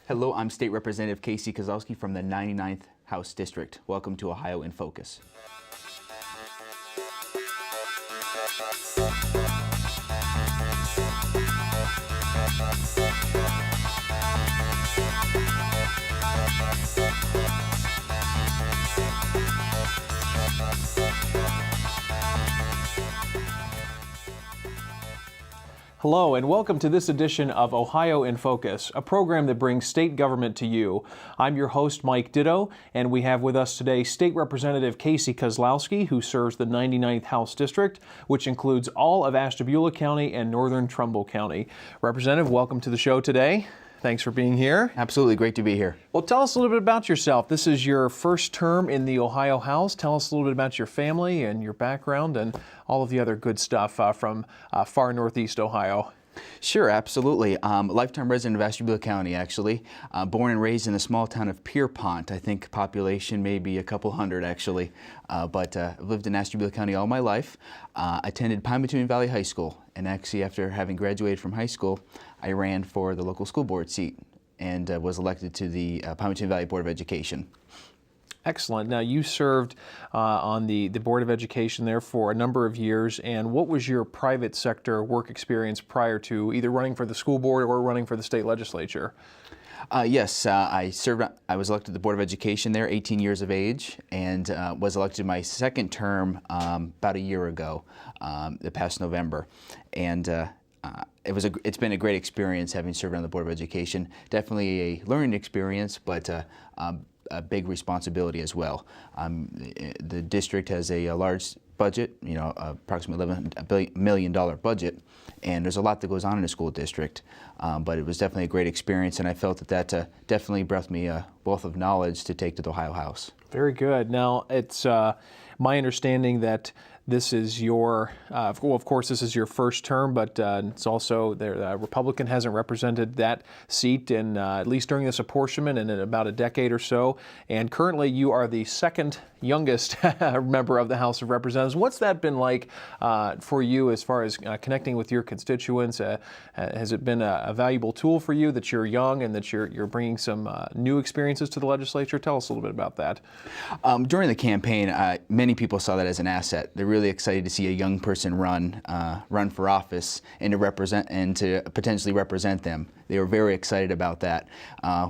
Hello, I'm State Representative Casey Kozlowski from the 99th House District. Welcome to Ohio in Focus. Hello and welcome to this edition of Ohio in Focus, a program that brings state government to you. I'm your host, Mike Ditto, and we have with us today State Representative Casey Kozlowski, who serves the 99th House District, which includes all of Ashtabula County and northern Trumbull County. Representative, welcome to the show today. Thanks for being here. Absolutely, great to be here. Well, tell us a little bit about yourself. This is your first term in the Ohio House. Tell us a little bit about your family and your background and all of the other good stuff from far northeast Ohio. Sure, absolutely. Lifetime resident of Ashtabula County, actually. Born and raised in the small town of Pierpont. I think population maybe a couple hundred, actually. But I've lived in Ashtabula County all my life. Attended Pine-Bitumen Valley High School. And actually, after having graduated from high school, I ran for the local school board seat and was elected to the Pine-Bitumen Valley Board of Education. Excellent. Now, you served on the Board of Education there for a number of years, and what was your private sector work experience prior to either running for the school board or running for the state legislature? Yes, I was elected to the Board of Education there, 18 years of age, and was elected my second term about a year ago, the past November. And it's been a great experience having served on the Board of Education. Definitely a learning experience, but a big responsibility as well. The district has a large budget, approximately $11 million budget, and there's a lot that goes on in a school district. But it was definitely a great experience, and I felt that definitely brought me a wealth of knowledge to take to the Ohio House. Very good. Now, it's my understanding that this is your, well, of course, this is your first term, but it's also the Republican hasn't represented that seat in at least during this apportionment and in about a decade or so. And currently, you are the second youngest member of the House of Representatives. What's that been like for you as far as connecting with your constituents? Has it been a valuable tool for you that you're young and that you're bringing some new experiences to the legislature? Tell us a little bit about that. During the campaign, many people saw that as an asset. They're really excited to see a young person run for office and to potentially represent them. They were very excited about that.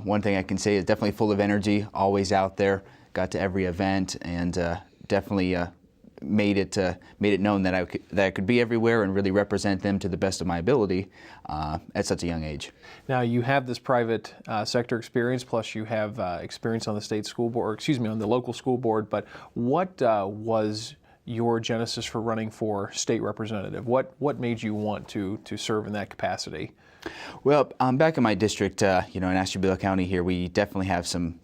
One thing I can say is definitely full of energy, always out there. Got to every event and definitely made it known that I could be everywhere and really represent them to the best of my ability at such a young age. Now, you have this private sector experience, plus you have experience on the state school board, or excuse me, on the local school board. But what was your genesis for running for state representative? What made you want to serve in that capacity? Well, back in my district, in Ashtabula County here, we definitely have some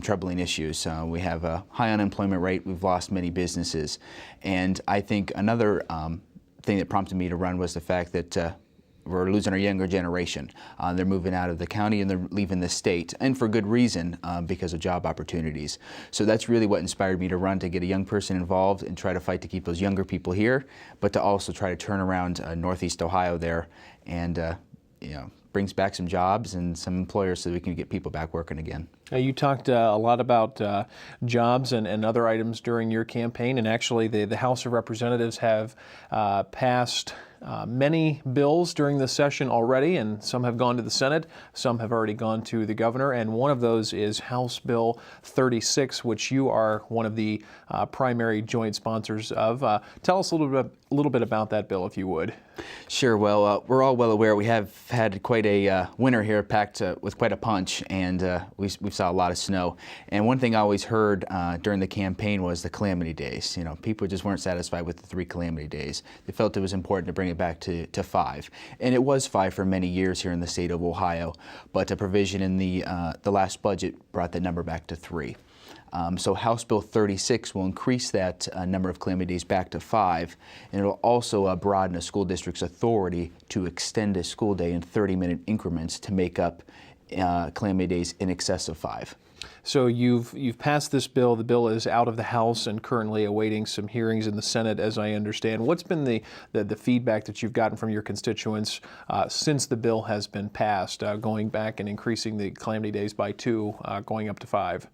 troubling issues. We have a high unemployment rate. We've lost many businesses. And I think another thing that prompted me to run was the fact that we're losing our younger generation. They're moving out of the county and they're leaving the state, and for good reason, because of job opportunities. So that's really what inspired me to run, to get a young person involved and try to fight to keep those younger people here, but to also try to turn around Northeast Ohio there and brings back some jobs and some employers so that we can get people back working again. You talked a lot about jobs and other items during your campaign, and actually the House of Representatives have passed many bills during this session already, and some have gone to the Senate, some have already gone to the governor, and one of those is House Bill 36, which you are one of the primary joint sponsors of. Tell us a little bit about that bill, if you would. Sure. Well, we're all well aware we have had quite a winter here, packed with quite a punch, and we saw a lot of snow. And one thing I always heard during the campaign was the calamity days. People just weren't satisfied with the 3 calamity days. They felt it was important to bring it back to 5. And it was 5 for many years here in the state of Ohio, but a provision in the last budget brought that number back to 3. So House Bill 36 will increase that number of calamity days back to 5, and it will also broaden a school district's authority to extend a school day in 30-minute increments to make up calamity days in excess of 5. So you've passed this bill. The bill is out of the House and currently awaiting some hearings in the Senate, as I understand. What's been the feedback that you've gotten from your constituents since the bill has been passed, going back and increasing the calamity days by 2, going up to 5?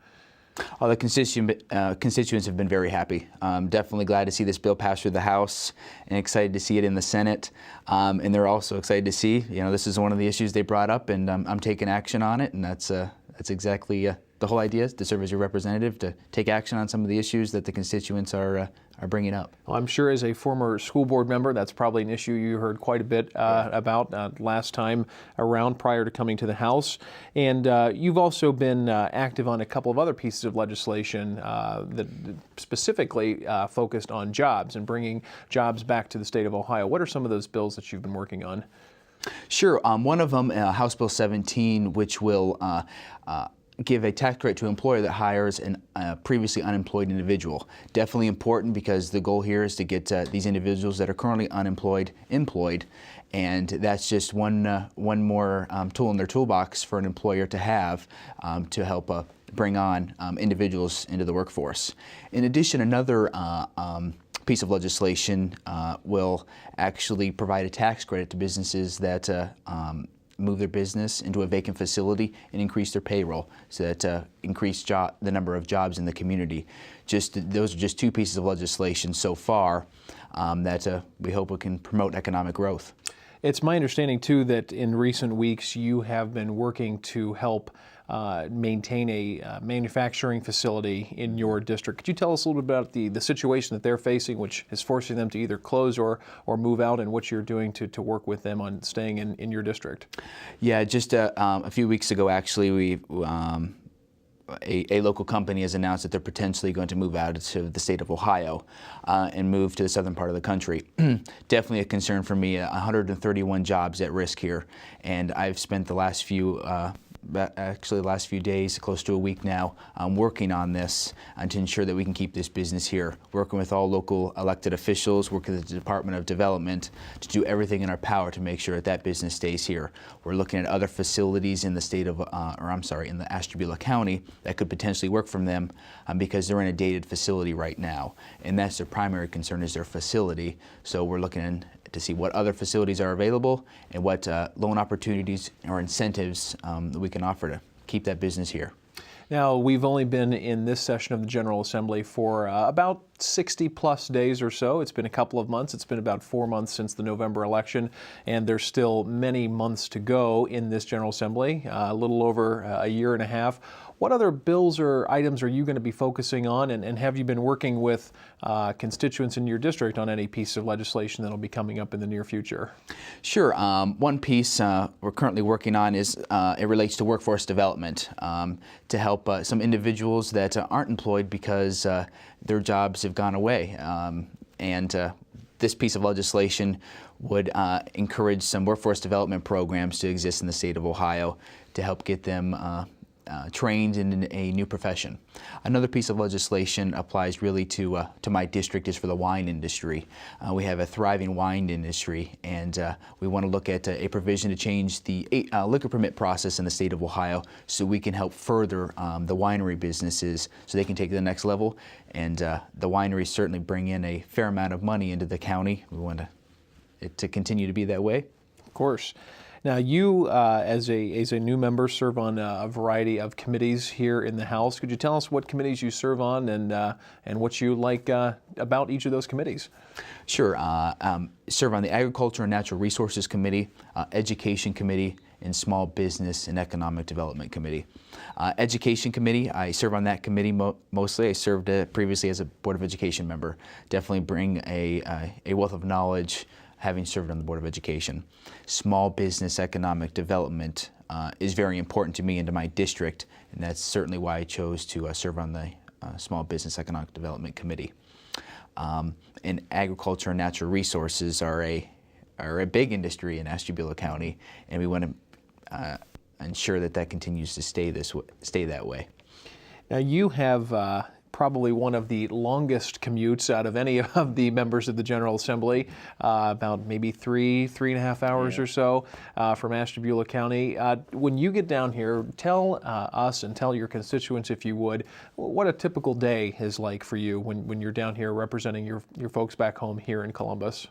The constituents have been very happy. Definitely glad to see this bill pass through the House and excited to see it in the Senate. And they're also excited to see, this is one of the issues they brought up, and I'm taking action on it. And that's exactly the whole idea, is to serve as your representative, to take action on some of the issues that the constituents are bringing up. Well, I'm sure as a former school board member, that's probably an issue you heard quite a bit about last time around prior to coming to the House. And you've also been active on a couple of other pieces of legislation that specifically focused on jobs and bringing jobs back to the state of Ohio. What are some of those bills that you've been working on? Sure. One of them, House Bill 17, which will give a tax credit to an employer that hires a previously unemployed individual. Definitely important, because the goal here is to get these individuals that are currently unemployed employed, and that's just one more tool in their toolbox for an employer to have to help bring on individuals into the workforce. In addition, another piece of legislation will actually provide a tax credit to businesses that move their business into a vacant facility and increase their payroll, so that increase the number of jobs in the community. Those are just 2 pieces of legislation so far that we hope it can promote economic growth. It's my understanding, too, that in recent weeks you have been working to help maintain a manufacturing facility in your district. Could you tell us a little bit about the situation that they're facing, which is forcing them to either close or move out, and what you're doing to work with them on staying in your district? Yeah, just a few weeks ago, actually, a local company has announced that they're potentially going to move out to the state of Ohio and move to the southern part of the country. Definitely a concern for me. 131 jobs at risk here, and I've spent the last few days, close to a week now, working on this to ensure that we can keep this business here. Working with all local elected officials, working with the Department of Development to do everything in our power to make sure that business stays here. We're looking at other facilities in the state of, in the Ashtabula County that could potentially work from them because they're in a dated facility right now, and that's their primary concern, is their facility. So we're looking to see what other facilities are available and what loan opportunities or incentives that we can offer to keep that business here. Now, we've only been in this session of the General Assembly for about 60-plus days or so. It's been a couple of months. It's been about 4 months since the November election, and there's still many months to go in this General Assembly, a little over a year and a half. What other bills or items are you going to be focusing on, and have you been working with constituents in your district on any piece of legislation that will be coming up in the near future? Sure. One piece we're currently working on is it relates to workforce development to help some individuals that aren't employed because their jobs have gone away. This piece of legislation would encourage some workforce development programs to exist in the state of Ohio to help get them trained in a new profession. Another piece of legislation applies really to my district, is for the wine industry. We have a thriving wine industry, and we want to look at a provision to change the liquor permit process in the state of Ohio so we can help further the winery businesses so they can take it to the next level. And the wineries certainly bring in a fair amount of money into the county. We want it to continue to be that way. Of course. Now, you, as a new member, serve on a variety of committees here in the House. Could you tell us what committees you serve on and what you like about each of those committees? Sure. Serve on the Agriculture and Natural Resources Committee, Education Committee, and Small Business and Economic Development Committee. Education Committee, I serve on that committee mostly. I served previously as a Board of Education member. Definitely bring a wealth of knowledge having served on the Board of Education. Small business economic development is very important to me and to my district, and that's certainly why I chose to serve on the Small Business Economic Development Committee. And agriculture and natural resources are a big industry in Ashtabula County, and we want to ensure that continues to stay that way. Now, you have probably one of the longest commutes out of any of the members of the General Assembly, about maybe 3.5 hours or so from Ashtabula County. When you get down here, tell us and tell your constituents, if you would, what a typical day is like for you when you're down here representing your folks back home here in Columbus.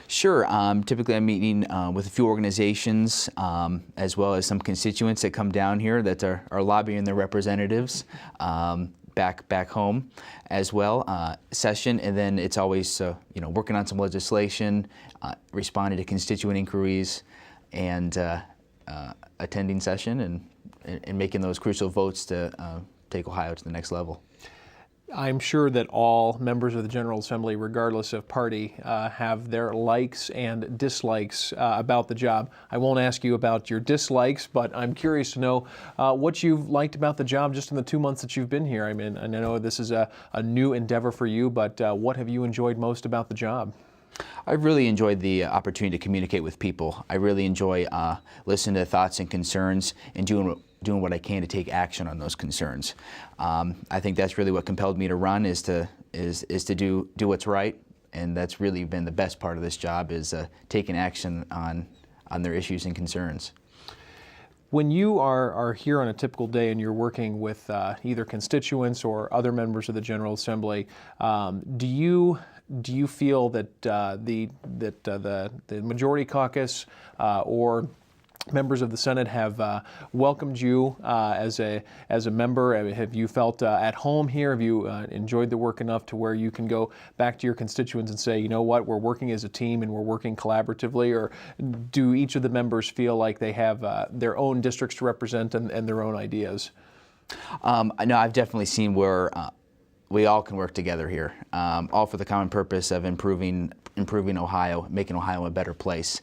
Sure. Typically, I'm meeting with a few organizations as well as some constituents that come down here that are lobbying their representatives back home as well. Session, and then it's always working on some legislation, responding to constituent inquiries, and attending session and making those crucial votes to take Ohio to the next level. I'm sure that all members of the General Assembly, regardless of party, have their likes and dislikes about the job. I won't ask you about your dislikes, but I'm curious to know what you've liked about the job just in the 2 months that you've been here. I mean, I know this is a new endeavor for you, but what have you enjoyed most about the job? I've really enjoyed the opportunity to communicate with people. I really enjoy listening to thoughts and concerns and doing what I can to take action on those concerns. I think that's really what compelled me to run, is to do what's right, and that's really been the best part of this job, is taking action on their issues and concerns. When you are here on a typical day and you're working with either constituents or other members of the General Assembly, do you feel that the majority caucus or members of the Senate have welcomed you as a member? Have you felt at home here? Have you enjoyed the work enough to where you can go back to your constituents and say, you know what, we're working as a team and we're working collaboratively? Or do each of the members feel like they have their own districts to represent and their own ideas? No, I've definitely seen where we all can work together here, all for the common purpose of improving Ohio, making Ohio a better place.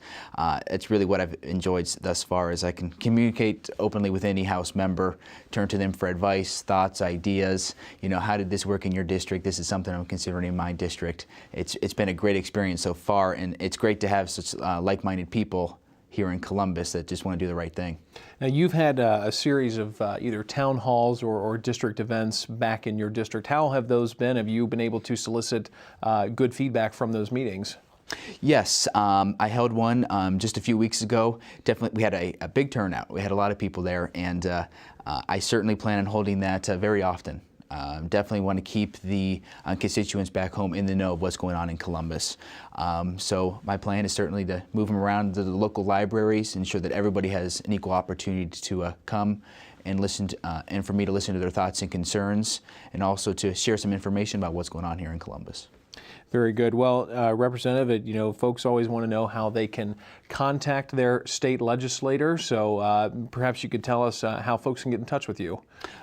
It's really what I've enjoyed thus far, is I can communicate openly with any House member, turn to them for advice, thoughts, ideas. How did this work in your district? This is something I'm considering in my district. It's been a great experience so far, and it's great to have such like-minded people here in Columbus that just want to do the right thing. Now, you've had a series of either town halls or district events back in your district. How have those been? Have you been able to solicit good feedback from those meetings? Yes, I held one just a few weeks ago. Definitely, we had a big turnout. We had a lot of people there, and I certainly plan on holding that very often. Definitely want to keep the constituents back home in the know of what's going on in Columbus. So my plan is certainly to move them around to the local libraries, ensure that everybody has an equal opportunity to come and listen to, and for me to listen to their thoughts and concerns, and also to share some information about what's going on here in Columbus. Very good. Well, Representative, folks always want to know how they can contact their state legislator. So perhaps you could tell us how folks can get in touch with you.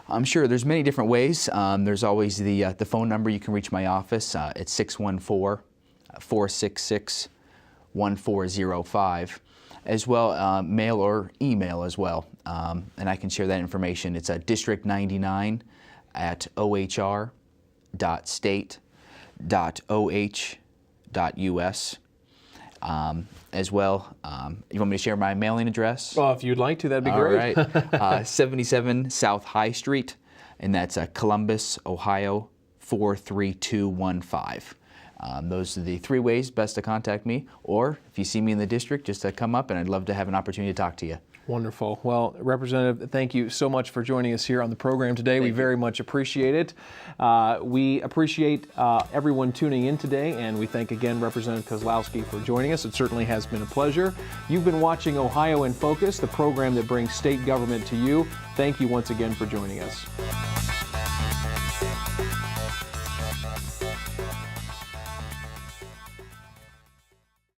I'm sure there's many different ways. There's always the phone number. You can reach my office. It's 614-466-1405. As well, mail or email as well. And I can share that information. It's district99@ohr.state.oh.us. As well, you want me to share my mailing address? Well, if you'd like to, that'd be great. All right. 77 South High Street, and that's Columbus, Ohio, 43215. Those are the three ways best to contact me, or if you see me in the district, just come up, and I'd love to have an opportunity to talk to you. Wonderful. Well, Representative, thank you so much for joining us here on the program today. We very much appreciate it. We appreciate everyone tuning in today, and we thank again Representative Kozlowski for joining us. It certainly has been a pleasure. You've been watching Ohio in Focus, the program that brings state government to you. Thank you once again for joining us.